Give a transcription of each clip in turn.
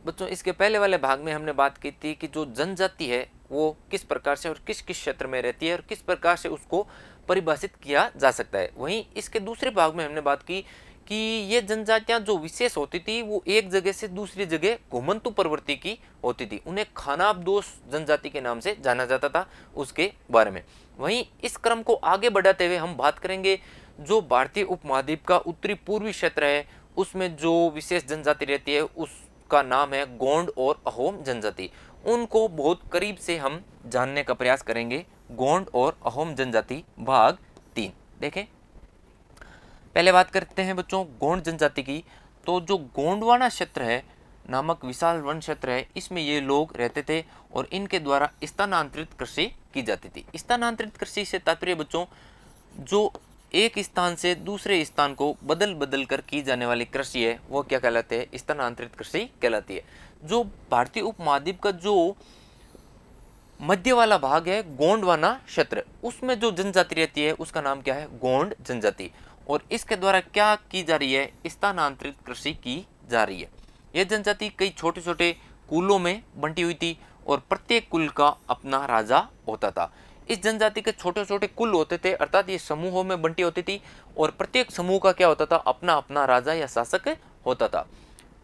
बच्चों इसके पहले वाले भाग में हमने बात की थी कि जो जनजाति है वो किस प्रकार से और किस किस क्षेत्र में रहती है और किस प्रकार से उसको परिभाषित किया जा सकता है। वहीं इसके दूसरे भाग में हमने बात की कि ये जनजातियां जो विशेष होती थी वो एक जगह से दूसरी जगह घुमंतु प्रवृत्ति की होती थी, उन्हें खानाबदोश जनजाति के नाम से जाना जाता था, उसके बारे में। वहीं इस क्रम को आगे बढ़ाते हुए हम बात करेंगे जो भारतीय उपमहाद्वीप का उत्तरी पूर्वी क्षेत्र है उसमें जो विशेष जनजाति रहती है उसका नाम है गोंड और अहोम जनजाति। उनको बहुत करीब से हम जानने का प्रयास करेंगे। गोंड और अहोम जनजाति भाग 3 देखें। पहले बात करते हैं बच्चों गोंड जनजाति की। तो जो गोंडवाना क्षेत्र है नामक विशाल वन क्षेत्र है इसमें ये लोग रहते थे और इनके द्वारा स्थानांतरित कृषि की जाती थी। स्थानांतरित कृषि से तात्पर्य बच्चों जो एक स्थान से दूसरे स्थान को बदल बदल कर की जाने वाली कृषि है वो क्या कहलाते हैं, स्थानांतरित कृषि कहलाती है। जो भारतीय उपमहाद्वीप का जो मध्य वाला भाग है गोंडवाना क्षेत्र उसमें जो जनजाति रहती है उसका नाम क्या है, गोंड जनजाति। और इसके द्वारा क्या की जा रही है, स्थानांतरित कृषि की जा रही है। यह जनजाति कई छोटे छोटे कुलों में बंटी हुई थी और प्रत्येक कुल का अपना राजा होता था। इस जनजाति के छोटे छोटे कुल होते थे अर्थात ये समूहों में बंटी होती थी और प्रत्येक समूह का क्या होता था, अपना अपना राजा या शासक होता था।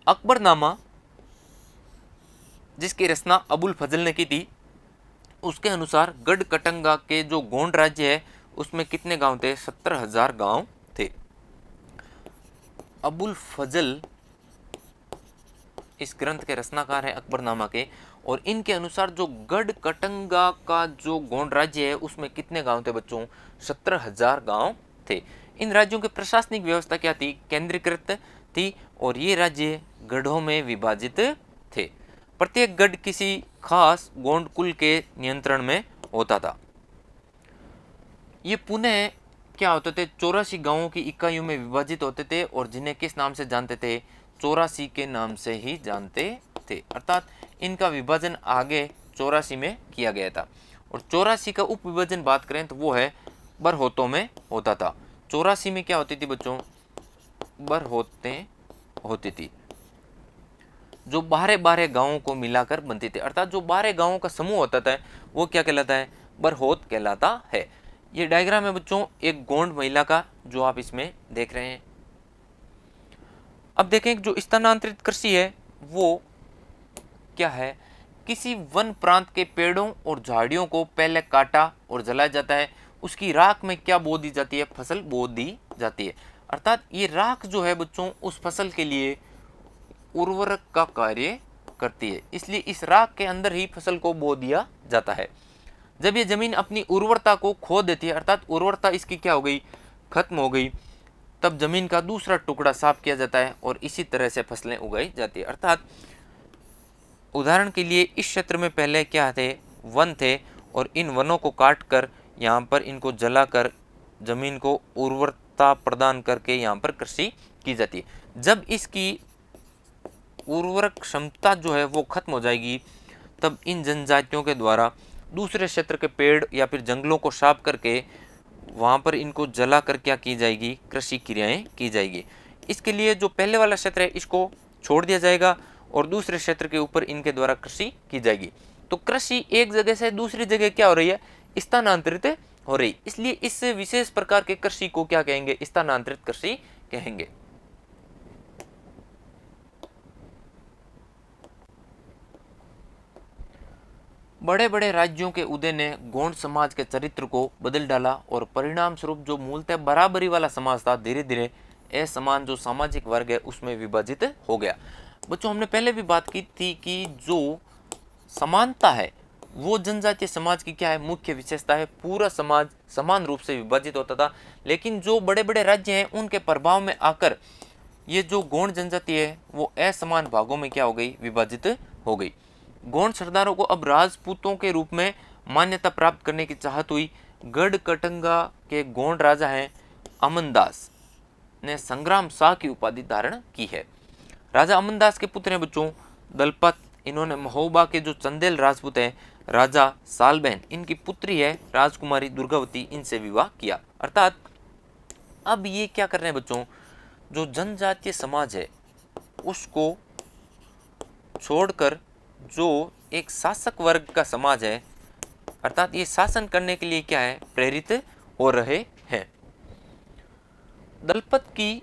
अकबरनामा जिसकी रचना अबुल फजल ने की थी उसके अनुसार गढ़कटंगा के जो गोंड राज्य है उसमें कितने गांव थे, 70,000 गांव थे। अबुल फजल इस ग्रंथ के रचनाकार है अकबरनामा के और इनके अनुसार जो गढ़कटंगा का जो गोंड राज्य है उसमें कितने गांव थे बच्चों, 70,000 गांव थे। इन राज्यों की प्रशासनिक व्यवस्था क्या थी, केंद्रीकृत थी और ये राज्य गढ़ों में विभाजित थे। प्रत्येक गढ़ किसी खास गोंड कुल के नियंत्रण में होता था। ये पुनः क्या होते थे, 84 गांवों की इकाइयों में विभाजित होते थे और जिन्हें किस नाम से जानते थे, 84 के नाम से ही जानते थे। अर्थात इनका विभाजन आगे 84 में किया गया था। और 84 का उप विभाजन बात करें तो वो है बरहोतों में होता था। 84 में क्या होती थी बच्चों, बरहोतें होती थी जो 12 गांवों को मिलाकर बनती थी। अर्थात जो 12 गांवों का समूह होता था वो क्या कहलाता है, बरहोत कहलाता है। ये डायग्राम है बच्चों एक गोंड महिला का जो आप इसमें देख रहे हैं। अब देखें जो स्थानांतरित कृषि है वो क्या है, किसी वन प्रांत के पेड़ों और झाड़ियों को पहले काटा और जलाया जाता है, उसकी राख में क्या बो दी जाती है, फसल बो दी जाती है। अर्थात ये राख जो है बच्चों उस फसल के लिए उर्वरक का कार्य करती है, इसलिए इस राख के अंदर ही फसल को बो दिया जाता है। जब ये जमीन अपनी उर्वरता को खो देती है अर्थात उर्वरता इसकी क्या हो गई, खत्म हो गई, तब जमीन का दूसरा टुकड़ा साफ किया जाता है और इसी तरह से फसलें उगाई जाती है। अर्थात उदाहरण के लिए इस क्षेत्र में पहले क्या थे, वन थे और इन वनों को काट कर यहाँ पर इनको जलाकर जमीन को उर्वरता प्रदान करके यहाँ पर कृषि की जाती है। जब इसकी उर्वरक क्षमता जो है वो खत्म हो जाएगी तब इन जनजातियों के द्वारा दूसरे क्षेत्र के पेड़ या फिर जंगलों को साफ करके वहाँ पर इनको जला कर क्या की जाएगी, कृषि क्रियाएं की जाएगी। इसके लिए जो पहले वाला क्षेत्र है इसको छोड़ दिया जाएगा और दूसरे क्षेत्र के ऊपर इनके द्वारा कृषि की जाएगी। तो कृषि एक जगह से दूसरी जगह क्या हो रही है, स्थानांतरित हो रही। इसलिए इस विशेष प्रकार के कृषि को क्या कहेंगे, स्थानांतरित कृषि कहेंगे। बड़े बड़े राज्यों के उदय ने गोंड समाज के चरित्र को बदल डाला और परिणाम स्वरूप जो मूलतः बराबरी वाला समाज था धीरे धीरे असमान जो सामाजिक वर्ग है उसमें विभाजित हो गया। बच्चों हमने पहले भी बात की थी कि जो समानता है वो जनजातीय समाज की क्या है, मुख्य विशेषता है। पूरा समाज समान रूप से विभाजित होता था, लेकिन जो बड़े बड़े राज्य हैं उनके प्रभाव में आकर ये जो गोंड जनजाति है वो असमान भागों में क्या हो गई, विभाजित हो गई। गोंड सरदारों को अब राजपूतों के रूप में मान्यता प्राप्त करने की चाहत हुई। गढ़कटंगा के गोंड राजा हैं अमनदास ने संग्राम शाह की उपाधि धारण की है। राजा अमनदास के पुत्र हैं बच्चों दलपत। इन्होंने महोबा के जो चंदेल राजपूत हैं राजा सालबहन, इनकी पुत्री है राजकुमारी दुर्गावती, इनसे विवाह किया। अर्थात अब ये क्या कर रहे हैं बच्चों, जो जनजातीय समाज है उसको छोड़कर जो एक शासक वर्ग का समाज है, अर्थात ये शासन करने के लिए क्या है, प्रेरित हो रहे हैं। दलपत की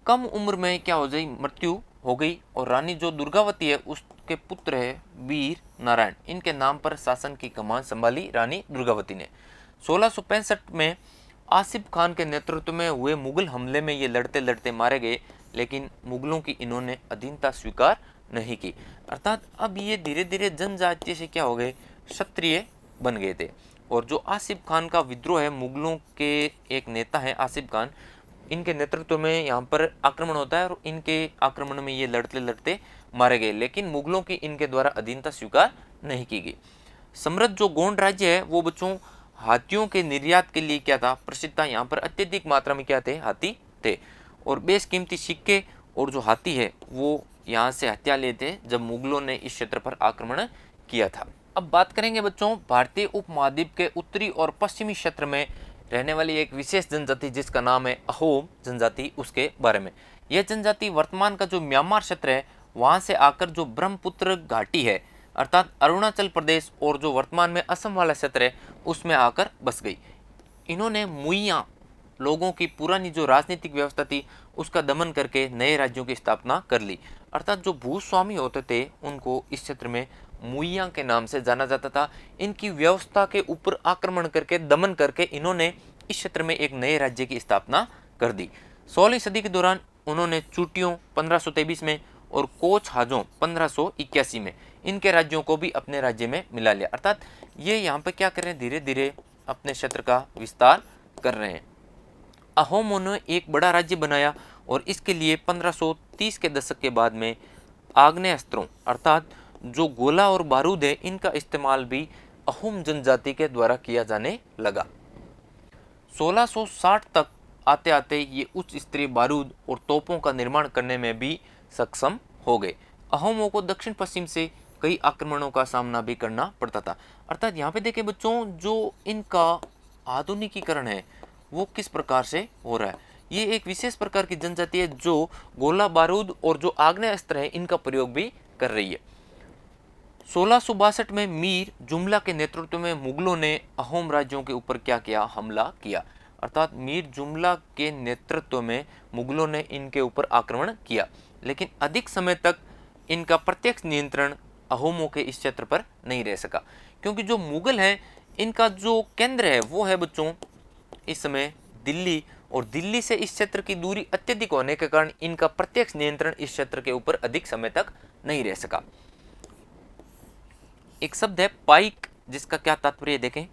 कम उम्र में क्या हो गई, मृत्यु हो गई और रानी जो दुर्गावती है उसके पुत्र है वीर नारायण, इनके नाम पर शासन की कमान संभाली रानी दुर्गावती ने। 1665 में आसिफ खान के नेतृत्व में हुए मुगल हमले में ये लड़ते लड़ते मारे गए, लेकिन मुगलों की इन्होंने अधीनता स्वीकार नहीं की। अर्थात अब ये धीरे धीरे जनजातीय से क्या हो गए, क्षत्रिय बन गए थे। और जो आसिफ खान का विद्रोह है, मुगलों के एक नेता है आसिफ खान, इनके नेतृत्व में यहाँ पर आक्रमण होता है और इनके आक्रमण में ये लड़ते लड़ते मारे गए, लेकिन मुगलों की इनके द्वारा अधीनता स्वीकार नहीं की गई। समृद्ध जो गोंड राज्य है वो बच्चों हाथियों के निर्यात के लिए क्या था, प्रसिद्ध था। यहाँ पर अत्यधिक मात्रा में क्या थे, हाथी थे। और बेशकीमती सिक्के और जो हाथी है वो यहाँ से हत्या लेते जब मुगलों ने इस क्षेत्र पर आक्रमण किया था। अब बात करेंगे बच्चों भारतीय उपमहाद्वीप के उत्तरी और पश्चिमी क्षेत्र में रहने वाली एक विशेष जनजाति जिसका नाम है अहोम जनजाति, उसके बारे में। यह जनजाति वर्तमान का जो म्यांमार क्षेत्र है वहां से आकर जो ब्रह्मपुत्र घाटी है अर्थात अरुणाचल प्रदेश और जो वर्तमान में असम वाला क्षेत्र है उसमें आकर बस गई। इन्होंने मुइया लोगों की पुरानी जो राजनीतिक व्यवस्था थी उसका दमन करके नए राज्यों की स्थापना कर ली। अर्थात जो भूस्वामी होते थे उनको इस क्षेत्र में मुइया के नाम से जाना जाता था। इनकी व्यवस्था के ऊपर आक्रमण करके दमन करके इन्होंने इस क्षेत्र में एक नए राज्य की स्थापना कर दी। 16वीं सदी के दौरान उन्होंने चूटियों 1523 में और कोच हाजों 1581 में इनके राज्यों को भी अपने राज्य में मिला लिया। अर्थात ये यहाँ पे क्या कर रहे हैं, धीरे धीरे अपने क्षेत्र का विस्तार कर रहे हैं। अहोमों ने एक बड़ा राज्य बनाया और इसके लिए 1530 के दशक के बाद में आग्नेयास्त्रों अर्थात जो गोला और बारूद है इनका इस्तेमाल भी अहोम जनजाति के द्वारा किया जाने लगा। 1660 तक आते आते ये उच्च स्तरीय बारूद और तोपों का निर्माण करने में भी सक्षम हो गए। अहोमों को दक्षिण पश्चिम से कई आक्रमणों का सामना भी करना पड़ता था। अर्थात यहाँ पे देखें बच्चों, जो इनका आधुनिकीकरण है वो किस प्रकार से हो रहा है। ये एक विशेष प्रकार की जनजाति है जो गोला बारूद और जो आग्नेयास्त्र है इनका प्रयोग भी कर रही है। 1662 में मीर जुमला के नेतृत्व में मुगलों ने अहोम राज्यों के ऊपर क्या किया, हमला किया। अर्थात मीर जुमला के नेतृत्व में मुगलों ने इनके ऊपर आक्रमण किया, लेकिन अधिक समय तक इनका प्रत्यक्ष नियंत्रण अहोमों के इस क्षेत्र पर नहीं रह सका, क्योंकि जो मुगल हैं इनका जो केंद्र है वो है बच्चों इस समय दिल्ली, और दिल्ली से इस क्षेत्र की दूरी अत्यधिक होने के कारण इनका प्रत्यक्ष नियंत्रण इस क्षेत्र के ऊपर अधिक समय तक नहीं रह सका। एक शब्द है पाइक, जिसका क्या तात्पर्य देखें।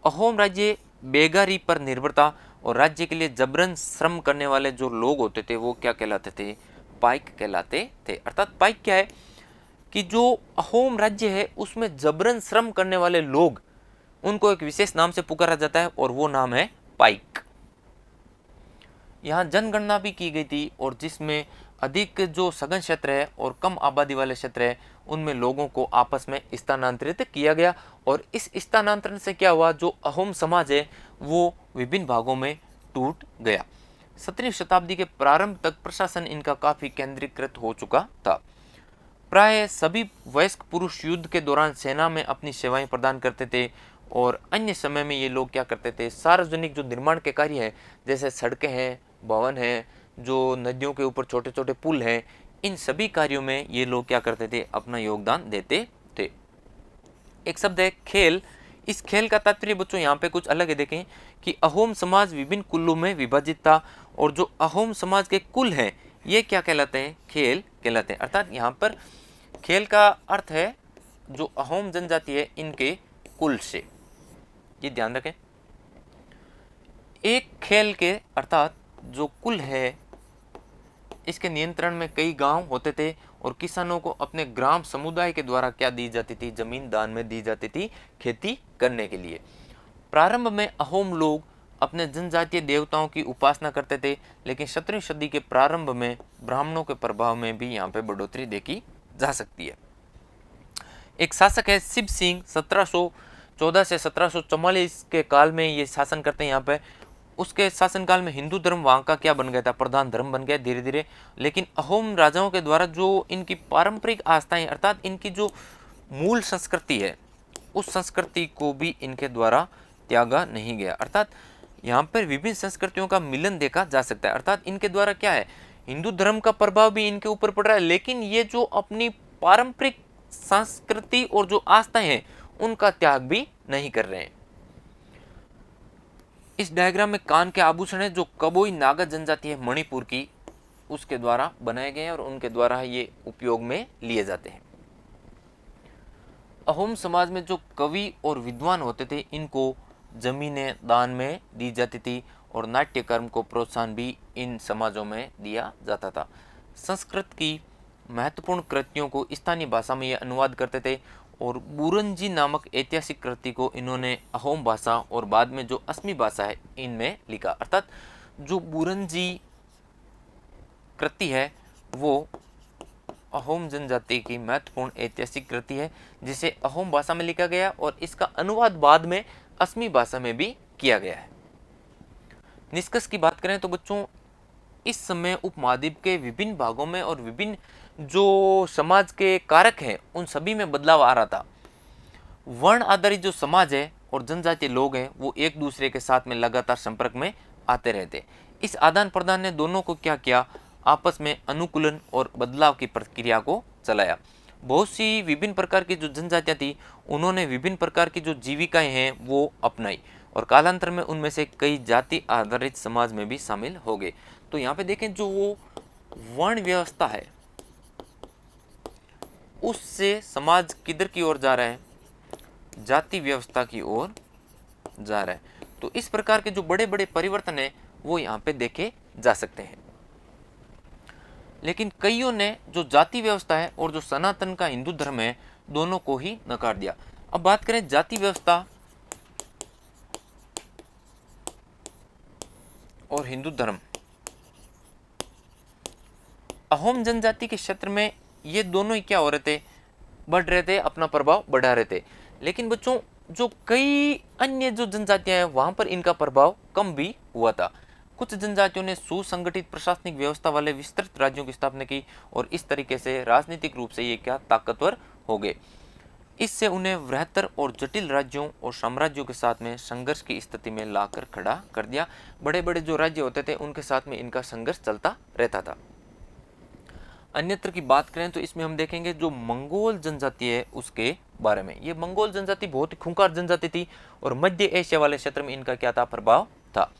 अहोम राज्य बेगारी पर निर्भरता और राज्य के लिए जबरन श्रम करने वाले जो लोग होते थे वो क्या कहलाते थे, पाइक कहलाते थे। अर्थात पाइक क्या है कि जो अहोम राज्य है उसमें जबरन श्रम करने वाले लोग, उनको एक विशेष नाम से पुकारा जाता है और वो नाम है पाइक। यहाँ जनगणना भी की गई थी और जिसमें अधिक जो सघन क्षेत्र है और कम आबादी वाले क्षेत्र है उनमें लोगों को आपस में स्थानांतरित किया गया, और इस स्थानांतरण से क्या हुआ, जो अहोम समाज है वो विभिन्न भागों में टूट गया। 17वीं शताब्दी के प्रारंभ तक प्रशासन इनका काफी केंद्रीकृत हो चुका था। प्राय सभी वयस्क पुरुष युद्ध के दौरान सेना में अपनी सेवाएं प्रदान करते थे और अन्य समय में ये लोग क्या करते थे, सार्वजनिक जो निर्माण के कार्य हैं जैसे सड़कें हैं, भवन हैं, जो नदियों के ऊपर छोटे छोटे पुल हैं, इन सभी कार्यों में ये लोग क्या करते थे, अपना योगदान देते थे। एक शब्द है खेल। इस खेल का तात्पर्य बच्चों यहाँ पे कुछ अलग है। देखें कि अहोम समाज विभिन्न कुलों में विभाजित था और जो अहोम समाज के कुल हैं ये क्या कहलाते हैं, खेल कहलाते हैं। अर्थात यहाँ पर खेल का अर्थ है जो अहोम जनजाति है इनके कुल से, ये ध्यान रखें। एक खेल के अर्थात जो कुल है इसके नियंत्रण में कई गांव होते थे और किसानों को अपने ग्राम समुदाय के द्वारा क्या दी जाती थी, जमीन दान में दी जाती थी खेती करने के लिए। प्रारंभ में अहोम लोग अपने जनजातीय देवताओं की उपासना करते थे, लेकिन 17वीं सदी के प्रारंभ में ब्राह्मणों के प्रभाव में भी यहाँ पे बढ़ोतरी देखी जा सकती है। एक शासक है शिव सिंह, 1714 से 1744 के काल में ये शासन करते हैं यहाँ पे, उसके शासनकाल में हिंदू धर्म वहाँ का क्या बन गया था, प्रधान धर्म बन गया धीरे धीरे। लेकिन अहोम राजाओं के द्वारा जो इनकी पारंपरिक आस्थाएं अर्थात इनकी जो मूल संस्कृति है उस संस्कृति को भी इनके द्वारा त्यागा नहीं गया। अर्थात यहाँ पर विभिन्न संस्कृतियों का मिलन देखा जा सकता है। अर्थात इनके द्वारा क्या है, हिंदू धर्म का प्रभाव भी इनके ऊपर पड़ रहा है, लेकिन ये जो अपनी पारंपरिक संस्कृति और जो आस्थाएं हैं उनका त्याग भी नहीं कर रहे हैं। इस डायग्राम में कान के आभूषण है जो कबोई नागा जनजाति है मणिपुर की, उसके द्वारा बनाए गए हैं और उनके द्वारा ये उपयोग में लिए जाते हैं। अहोम समाज में जो कवि और विद्वान होते थे इनको जमीनें दान में दी जाती थी और नाट्य कर्म को प्रोत्साहन भी इन समाजों में दिया जाता था। संस्कृत की महत्वपूर्ण कृतियों को स्थानीय भाषा में ये अनुवाद करते थे और बुरंजी नामक ऐतिहासिक कृति को इन्होंने अहोम भाषा और बाद में जो असमी भाषा है इनमें लिखा। अर्थात जो बुरंजी कृति है वो अहोम जनजाति की महत्वपूर्ण ऐतिहासिक कृति है जिसे अहोम भाषा में लिखा गया और इसका अनुवाद बाद में असमी भाषा में भी किया गया है। निष्कर्ष की बात करें तो बच्चों इस समय उपमहाद्वीप के विभिन्न भागों में और विभिन्न जो समाज के कारक हैं उन सभी में बदलाव आ रहा था। वर्ण आधारित जो समाज है और जनजातीय लोग हैं वो एक दूसरे के साथ में लगातार संपर्क में आते रहते। इस आदान प्रदान ने दोनों को क्या किया, आपस में अनुकूलन और बदलाव की प्रक्रिया को चलाया। बहुत सी विभिन्न प्रकार की जो जनजातियां थी उन्होंने विभिन्न प्रकार की जो जीविकाएं हैं वो अपनाई और कालांतर में उनमें से कई जाति आधारित समाज में भी शामिल हो गए। तो यहाँ पे देखें जो वो वर्ण व्यवस्था है उससे समाज किधर की ओर जा रहा है, जाति व्यवस्था की ओर जा रहा है। तो इस प्रकार के जो बड़े बड़े परिवर्तन है वो यहाँ पे देखे जा सकते हैं। लेकिन कईयों ने जो जाति व्यवस्था है और जो सनातन का हिंदू धर्म है दोनों को ही नकार दिया। अब बात करें जाति व्यवस्था और हिंदू धर्म। अहोम जनजाति के क्षेत्र में ये दोनों ही क्या हो रहे थे, बढ़ रहे थे, अपना प्रभाव बढ़ा रहे थे। लेकिन बच्चों जो कई अन्य जो जनजातियां हैं वहां पर इनका प्रभाव कम भी हुआ था। कुछ जनजातियों ने सुसंगठित प्रशासनिक व्यवस्था वाले विस्तृत राज्यों की स्थापना की और इस तरीके से राजनीतिक रूप से ये क्या ताकतवर हो गए। इससे उन्हें वृहत्तर और जटिल राज्यों और साम्राज्यों के साथ में संघर्ष की स्थिति में लाकर खड़ा कर दिया। बड़े बड़े जो राज्य होते थे उनके साथ में इनका संघर्ष चलता रहता था। अन्यत्र की बात करें तो इसमें हम देखेंगे जो मंगोल जनजाति है उसके बारे में। ये मंगोल जनजाति बहुत ही खूंखार जनजाति थी और मध्य एशिया वाले क्षेत्र में इनका क्या था, प्रभाव था।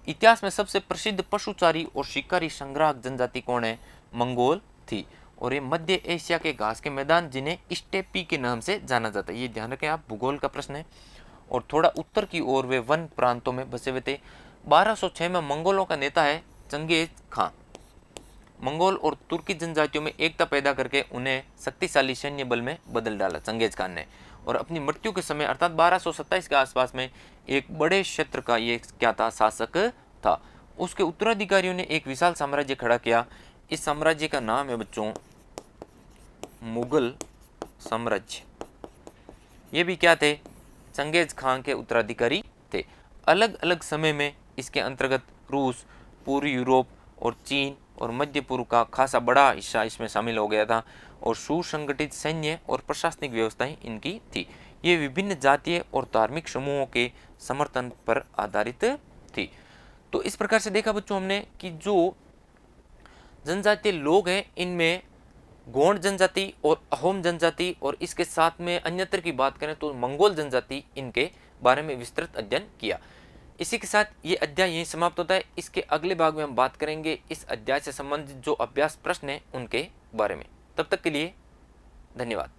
इतिहास में सबसे प्रसिद्ध पशुचारी और शिकारी संग्राहक जनजाति कौन है, मंगोल थी। और ये मध्य एशिया के घास के मैदान जिन्हें स्टेपी के नाम से जाना जाता है, ये ध्यान रखें आप, भूगोल का प्रश्न है। और थोड़ा उत्तर की ओर वे वन प्रांतों में बसे हुए थे। 1206 में मंगोलों का नेता है चंगेज खां। मंगोल और तुर्की जनजातियों में एकता पैदा करके उन्हें शक्तिशाली सैन्य बल में बदल डाला चंगेज खान ने। और अपनी मृत्यु के समय अर्थात 1227 के आसपास में एक बड़े क्षेत्र का ये क्या था, शासक था। उसके उत्तराधिकारियों ने एक विशाल साम्राज्य खड़ा किया। इस साम्राज्य का नाम है बच्चों मुगल साम्राज्य। ये भी क्या थे, चंगेज खान के उत्तराधिकारी थे। अलग अलग समय में इसके अंतर्गत रूस, पूर्वी यूरोप और चीन और मध्य पूर्व का खासा बड़ा हिस्सा इसमें शामिल हो गया था और सुसंगठित सैन्य और प्रशासनिक व्यवस्थाएं इनकी थी। ये विभिन्न जातीय और धार्मिक समूहों के समर्थन पर आधारित थी। तो इस प्रकार से देखा बच्चों हमने कि जो जनजातीय लोग हैं इनमें गोंड जनजाति और अहोम जनजाति और इसके साथ में अन्यत्र की बात करें तो मंगोल जनजाति, इनके बारे में विस्तृत अध्ययन किया। इसी के साथ ये अध्याय यहीं समाप्त होता है। इसके अगले भाग में हम बात करेंगे इस अध्याय से संबंधित जो अभ्यास प्रश्न हैं उनके बारे में। तब तक के लिए धन्यवाद।